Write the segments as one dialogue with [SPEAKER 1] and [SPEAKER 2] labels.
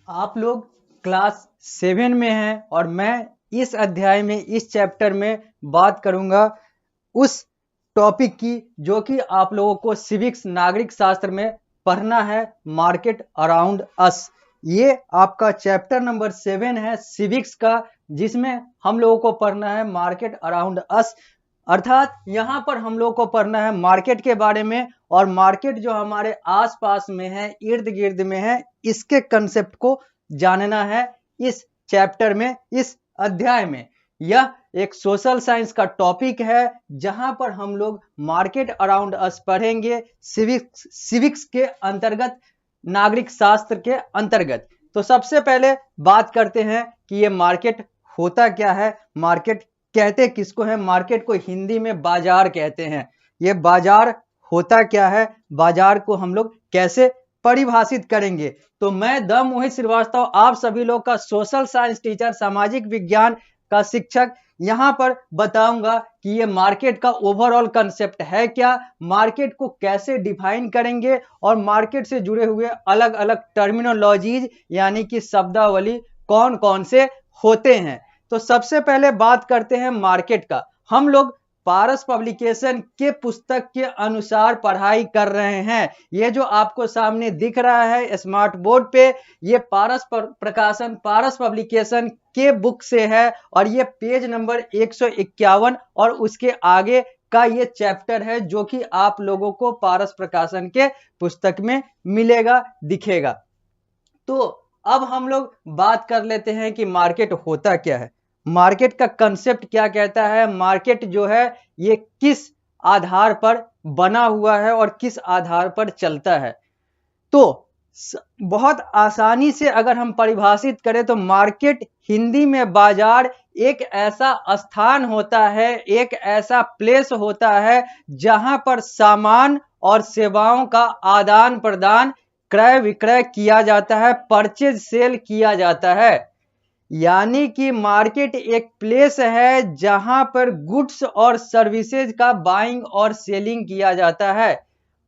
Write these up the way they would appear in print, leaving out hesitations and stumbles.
[SPEAKER 1] आप लोग क्लास 7 में हैं और मैं इस अध्याय में इस चैप्टर में बात करूंगा उस टॉपिक की जो कि आप लोगों को सिविक्स नागरिक शास्त्र में पढ़ना है, मार्केट अराउंड अस। ये आपका चैप्टर नंबर 7 है सिविक्स का, जिसमें हम लोगों को पढ़ना है मार्केट अराउंड अस। अर्थात यहाँ पर हम लोग को पढ़ना है मार्केट के बारे में, और मार्केट जो हमारे आसपास में है, इर्द गिर्द में है, इसके कंसेप्ट को जानना है इस चैप्टर में, इस अध्याय में। यह एक सोशल साइंस का टॉपिक है जहां पर हम लोग मार्केट अराउंड अस पढ़ेंगे सिविक्स के अंतर्गत, नागरिक शास्त्र के अंतर्गत। तो सबसे पहले बात करते हैं कि ये मार्केट होता क्या है, मार्केट कहते किसको है। मार्केट को हिंदी में बाजार कहते हैं। ये बाजार होता क्या है, बाजार को हम लोग कैसे परिभाषित करेंगे। तो मैं द मोहित श्रीवास्तव, आप सभी लोग का सोशल साइंस टीचर, सामाजिक विज्ञान का शिक्षक, यहां पर बताऊंगा कि ये मार्केट का ओवरऑल कंसेप्ट है क्या, मार्केट को कैसे डिफाइन करेंगे, और मार्केट से जुड़े हुए अलग अलग टर्मिनोलॉजीज यानी कि शब्दावली कौन कौन से होते हैं। तो सबसे पहले बात करते हैं मार्केट का। हम लोग पारस पब्लिकेशन के पुस्तक के अनुसार पढ़ाई कर रहे हैं। ये जो आपको सामने दिख रहा है स्मार्ट बोर्ड पे, ये पारस प्रकाशन, पारस पब्लिकेशन के बुक से है, और ये पेज नंबर 151 और उसके आगे का ये चैप्टर है जो कि आप लोगों को पारस प्रकाशन के पुस्तक में मिलेगा, दिखेगा। तो अब हम लोग बात कर लेते हैं कि मार्केट होता क्या है, मार्केट का कंसेप्ट क्या कहता है, मार्केट जो है ये किस आधार पर बना हुआ है और किस आधार पर चलता है। तो बहुत आसानी से अगर हम परिभाषित करें तो मार्केट हिंदी में बाजार एक ऐसा स्थान होता है, एक ऐसा प्लेस होता है जहां पर सामान और सेवाओं का आदान प्रदान, क्रय विक्रय किया जाता है, परचेज सेल किया जाता है। यानी कि मार्केट एक प्लेस है जहां पर गुड्स और सर्विसेज का बाइंग और सेलिंग किया जाता है।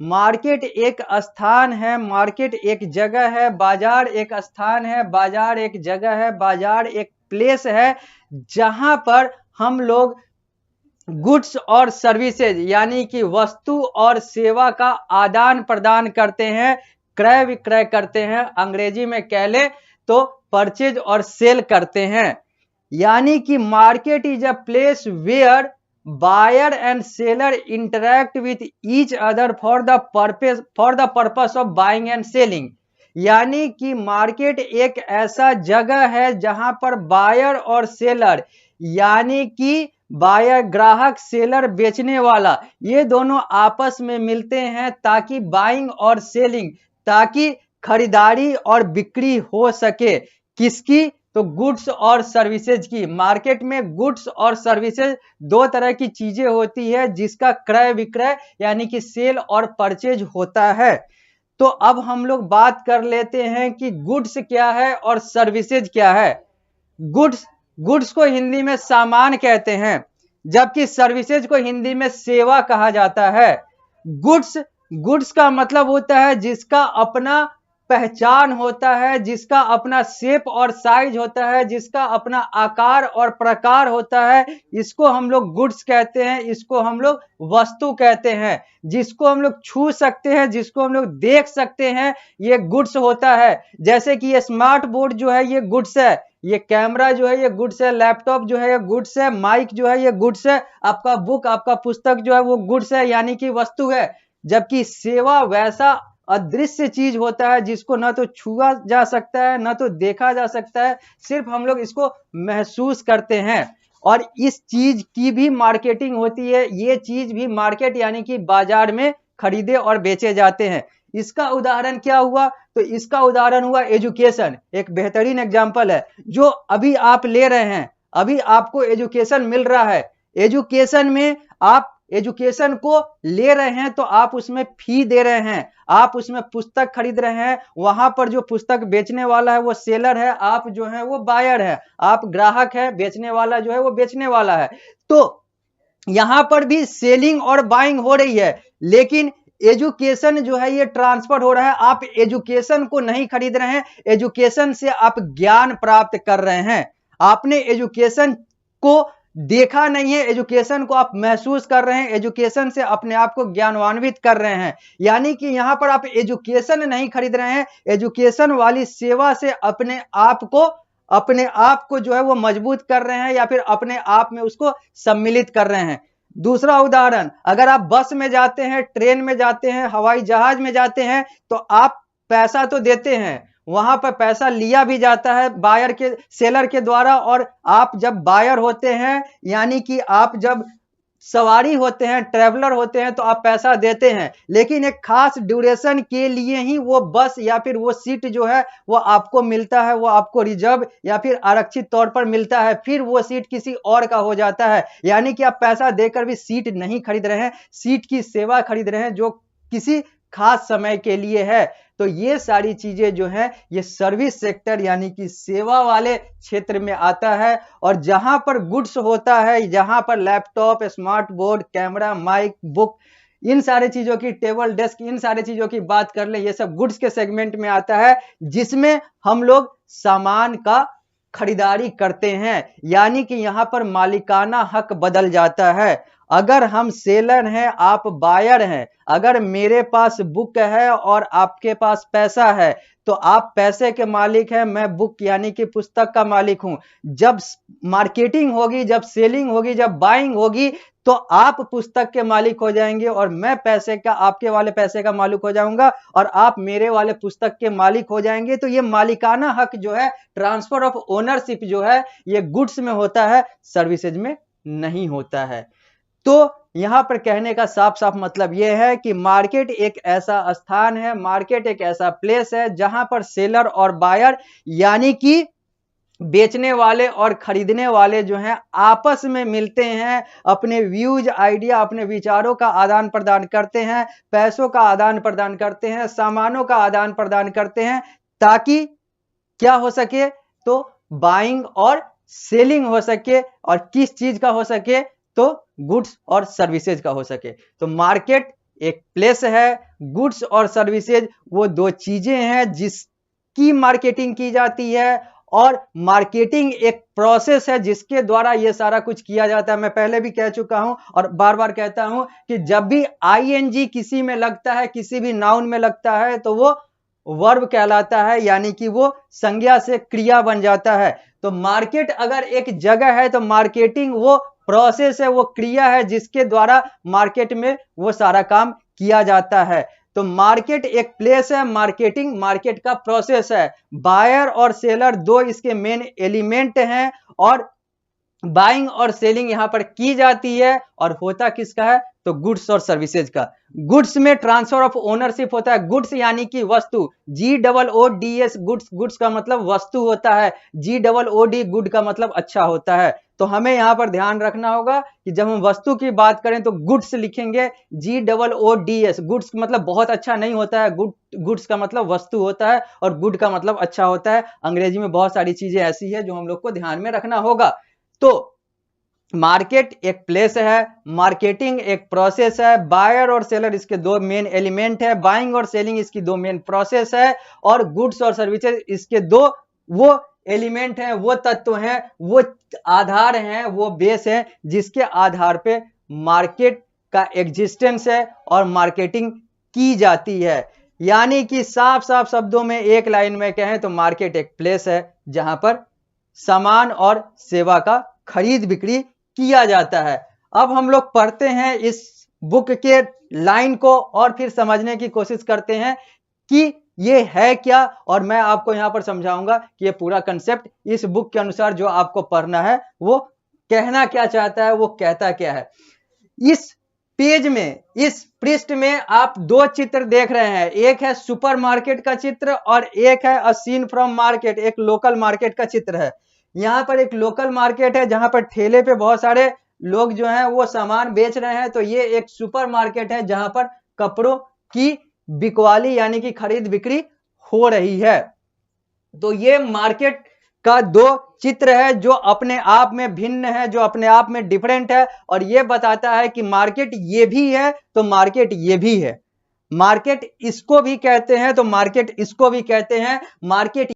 [SPEAKER 1] मार्केट एक स्थान है, मार्केट एक जगह है, बाजार एक स्थान है, बाजार एक जगह है, बाजार एक प्लेस है जहां पर हम लोग गुड्स और सर्विसेज यानी कि वस्तु और सेवा का आदान प्रदान करते हैं, क्रय विक्रय करते हैं, अंग्रेजी में कह ले तो परचेज और सेल करते हैं। यानी कि market is a place where buyer and seller interact with each other for the purpose of buying and selling. यानी कि मार्केट एक ऐसा जगह है जहां पर बायर और सेलर, यानी कि बायर ग्राहक, सेलर बेचने वाला, ये दोनों आपस में मिलते हैं ताकि बाइंग और सेलिंग, ताकि खरीदारी और बिक्री हो सके। किसकी? तो गुड्स और सर्विसेज की। मार्केट में गुड्स और सर्विसेज दो तरह की चीजें होती है जिसका क्रय विक्रय यानी कि सेल और परचेज होता है। तो अब हम लोग बात कर लेते हैं कि गुड्स क्या है और सर्विसेज क्या है। गुड्स को हिंदी में सामान कहते हैं, जबकि सर्विसेज को हिंदी में सेवा कहा जाता है। गुड्स का मतलब होता है जिसका अपना पहचान होता है, जिसका अपना शेप और साइज होता है, जिसका अपना आकार और प्रकार होता है, इसको हम लोग गुड्स कहते हैं, इसको हम लोग वस्तु कहते हैं। जिसको हम लोग छू सकते हैं, जिसको हम लोग देख सकते हैं, ये गुड्स होता है। जैसे कि ये स्मार्ट बोर्ड जो है ये गुड्स है, ये कैमरा जो है ये गुड्स है, लैपटॉप जो है ये गुड्स है, माइक जो है ये गुड्स है, आपका बुक, आपका पुस्तक जो है वो गुड्स है यानी कि वस्तु है। जबकि सेवा वैसा अदृश्य चीज होता है जिसको ना तो छुआ जा सकता है, ना तो देखा जा सकता है, सिर्फ हम लोग इसको महसूस करते हैं। और इस चीज की भी मार्केटिंग होती है, ये चीज भी मार्केट यानी कि बाजार में खरीदे और बेचे जाते हैं। इसका उदाहरण क्या हुआ? तो इसका उदाहरण हुआ एजुकेशन, एक बेहतरीन एग्जाम्पल है जो अभी आप ले रहे हैं, अभी आपको एजुकेशन मिल रहा है। एजुकेशन में आप एजुकेशन को ले रहे हैं तो आप उसमें फी दे रहे हैं, आप उसमें पुस्तक खरीद रहे हैं, वहां पर जो पुस्तक बेचने वाला है वो सेलर है, आप जो है वो बायर है, आप ग्राहक है, बेचने वाला जो है वो बेचने वाला है। तो यहां पर भी सेलिंग और बाइंग हो रही है, लेकिन एजुकेशन जो है ये ट्रांसफर हो रहा है। आप एजुकेशन को नहीं खरीद रहे हैं, एजुकेशन से आप ज्ञान प्राप्त कर रहे हैं। आपने एजुकेशन को देखा नहीं है, एजुकेशन को आप महसूस कर रहे हैं, एजुकेशन से अपने आप को ज्ञानवान्वित कर रहे हैं। यानी कि यहां पर आप एजुकेशन नहीं खरीद रहे हैं, एजुकेशन वाली सेवा से अपने आप को जो है वो मजबूत कर रहे हैं या फिर अपने आप में उसको सम्मिलित कर रहे हैं। दूसरा उदाहरण, अगर आप बस में जाते हैं, ट्रेन में जाते हैं, हवाई जहाज में जाते हैं, तो आप पैसा तो देते हैं, वहां पर पैसा लिया भी जाता है सेलर के द्वारा। और आप जब बायर होते हैं, यानी कि आप जब सवारी होते हैं, ट्रेवलर होते हैं, तो आप पैसा देते हैं, लेकिन एक खास ड्यूरेशन के लिए ही वो बस या फिर वो सीट जो है वो आपको मिलता है, वो आपको रिजर्व या फिर आरक्षित तौर पर मिलता है, फिर वो सीट किसी और का हो जाता है। यानी कि आप पैसा देकर भी सीट नहीं खरीद रहे हैं, सीट की सेवा खरीद रहे हैं जो किसी खास समय के लिए है। तो ये सारी चीजें जो है ये सर्विस सेक्टर यानी कि सेवा वाले क्षेत्र में आता है। और जहां पर गुड्स होता है, जहां पर laptop, smart board, camera, mic, book, इन सारी चीजों की, टेबल, डेस्क, इन सारी चीजों की बात कर ले, ये सब गुड्स के सेगमेंट में आता है, जिसमें हम लोग सामान का खरीदारी करते हैं। यानी कि यहां पर मालिकाना हक बदल जाता है। अगर हम सेलर हैं, आप बायर हैं, अगर मेरे पास बुक है और आपके पास पैसा है, तो आप पैसे के मालिक हैं, मैं बुक यानी कि पुस्तक का मालिक हूं। जब मार्केटिंग होगी, जब सेलिंग होगी, जब बाइंग होगी, तो आप पुस्तक के मालिक हो जाएंगे और मैं आपके वाले पैसे का मालिक हो जाऊंगा और आप मेरे वाले पुस्तक के मालिक हो जाएंगे। तो ये मालिकाना हक जो है, ट्रांसफर ऑफ ओनरशिप जो है, ये गुड्स में होता है, सर्विसेज में नहीं होता है। तो यहां पर कहने का साफ साफ मतलब यह है कि मार्केट एक ऐसा स्थान है, मार्केट एक ऐसा प्लेस है जहां पर सेलर और बायर यानी कि बेचने वाले और खरीदने वाले जो हैं आपस में मिलते हैं, अपने व्यूज, आइडिया, अपने विचारों का आदान प्रदान करते हैं, पैसों का आदान प्रदान करते हैं, सामानों का आदान प्रदान करते हैं, ताकि क्या हो सके, तो बाइंग और सेलिंग हो सके। और किस चीज का हो सके, तो गुड्स और सर्विसेज का हो सके। तो मार्केट एक प्लेस है, गुड्स और सर्विसेज वो दो चीजें हैं जिसकी मार्केटिंग की जाती है। और मार्केटिंग एक प्रोसेस है जिसके द्वारा ये सारा कुछ किया जाता है। मैं पहले भी कह चुका हूं और बार बार कहता हूं कि जब भी आईएनजी किसी में लगता है, किसी भी नाउन में लगता है, तो वो वर्ब कहलाता है, यानी कि वो संज्ञा से क्रिया बन जाता है। तो मार्केट अगर एक जगह है, तो मार्केटिंग वो प्रोसेस है, वो क्रिया है जिसके द्वारा मार्केट में वो सारा काम किया जाता है। तो मार्केट एक प्लेस है, मार्केटिंग मार्केट का प्रोसेस है। बायर और सेलर दो इसके मेन एलिमेंट हैं और बाइंग और सेलिंग यहां पर की जाती है। और होता किसका है, तो गुड्स और सर्विसेज का। गुड्स में ट्रांसफर ऑफ ओनरशिप होता है। गुड्स यानी कि वस्तु, GOODS, गुड्स, गुड्स का मतलब वस्तु होता है, GOOD गुड का मतलब अच्छा होता है। तो हमें यहां पर ध्यान रखना होगा कि जब हम वस्तु की बात करें तो गुड्स लिखेंगे GOODS। गुड्स मतलब बहुत अच्छा नहीं होता है, गुड्स का मतलब वस्तु होता है और गुड का मतलब अच्छा होता है। अंग्रेजी में बहुत सारी चीजें ऐसी है जो हम लोग को ध्यान में रखना होगा। तो मार्केट एक प्लेस है, मार्केटिंग एक प्रोसेस है, बायर और सेलर इसके दो मेन एलिमेंट है, बाइंग और सेलिंग इसकी दो मेन प्रोसेस है, और गुड्स और सर्विसेज इसके दो वो एलिमेंट हैं, वो तत्व हैं, वो आधार हैं, वो बेस है जिसके आधार पे मार्केट का एग्जिस्टेंस है और मार्केटिंग की जाती है। यानी कि साफ साफ शब्दों में एक लाइन में कहें तो मार्केट एक प्लेस है जहां पर सामान और सेवा का खरीद बिक्री किया जाता है। अब हम लोग पढ़ते हैं इस बुक के लाइन को और फिर समझने की कोशिश करते हैं कि ये है क्या, और मैं आपको यहां पर समझाऊंगा कि ये पूरा कंसेप्ट इस बुक के अनुसार जो आपको पढ़ना है वो कहना क्या चाहता है, वो कहता क्या है। इस पेज में, इस पृष्ठ में आप दो चित्र देख रहे हैं, एक है सुपरमार्केट का चित्र और एक है अ सीन फ्रॉम मार्केट, एक लोकल मार्केट का चित्र है। यहां पर एक लोकल मार्केट है जहां पर ठेले पे बहुत सारे लोग जो हैं वो सामान बेच रहे हैं। तो ये एक सुपर मार्केट है जहां पर कपड़ों की बिकवाली यानी कि खरीद बिक्री हो रही है। तो ये मार्केट का दो चित्र है जो अपने आप में भिन्न है, जो अपने आप में डिफरेंट है, और ये बताता है कि मार्केट ये भी है तो मार्केट ये भी है। मार्केट इसको भी कहते हैं, तो मार्केट इसको भी कहते हैं। मार्केट